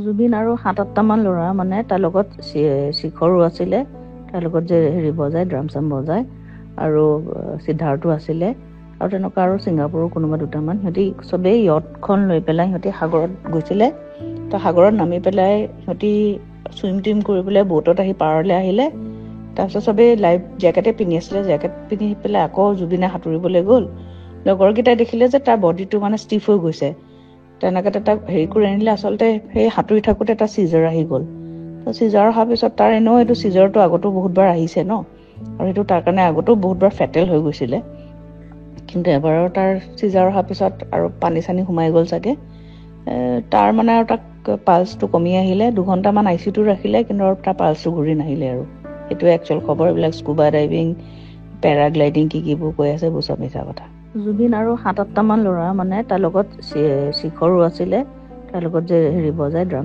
জুবিন আৰু ৭-৮টামান ল'ৰা মানে তাৰ লগত শিখৰো আছিলে, তাৰ লগত যে হেৰি বজায় ড্ৰাম চাম বজায়, আৰু সিদ্ধাৰ্থো আছিলে, আৰু তেনেকুৱা আৰু ছিংগাপুৰৰ কোনোবা দুটামান। সিহঁতি চবেই য়টখন লৈ পেলাই সিহঁতি সাগৰত গৈছিলে। তো সাগৰত নামি পেলাই সিহঁতি চুইম টুইম কৰি পেলাই বোটত আহি পাৰলৈ আহিলে। তাৰপিছত চবেই লাইফ জেকেটে পিন্ধি আছিলে, জেকেট পিন্ধি পেলাই আকৌ জুবিনে সাঁতুৰিবলৈ গ'ল। লগৰকেইটাই দেখিলে যে তাৰ বডিটো মানে ষ্টিফ হৈ গৈছে, তেনেকৈ তাক হেৰি কৰি আনিলে। আচলতে সেই সাঁতুৰি থাকোঁতে এটা চিজাৰ আহি গ'ল। তো চিজাৰ অহাৰ পিছত তাৰ এনেও এইটো চিজাৰটো আগতো বহুতবাৰ আহিছে ন, আৰু সেইটো তাৰ কাৰণে আগতো বহুতবাৰ ফেটেল হৈ গৈছিলে। কিন্তু এবাৰৰ তাৰ চিজাৰ অহাৰ পিছত আৰু পানী চানী সোমাই গ'ল চাগে, তাৰ মানে আৰু তাক পালচটো কমি আহিলে। 2 ঘণ্টামান ICUটো ৰাখিলে, কিন্তু আৰু তাৰ পালচটো ঘূৰি নাহিলে। আৰু সেইটোৱে একচুৱেল খবৰ। এইবিলাক স্কুবা ডাইভিং, পেৰাগ্লাইডিং কিবোৰ কৈ আছে এইবোৰ চব মিছা কথা। জুবিন আৰু 7-8টামান ল'ৰা মানে তাৰ লগত শিখৰো আছিলে, তাৰ লগত যে হেৰি বজায় ড্ৰাম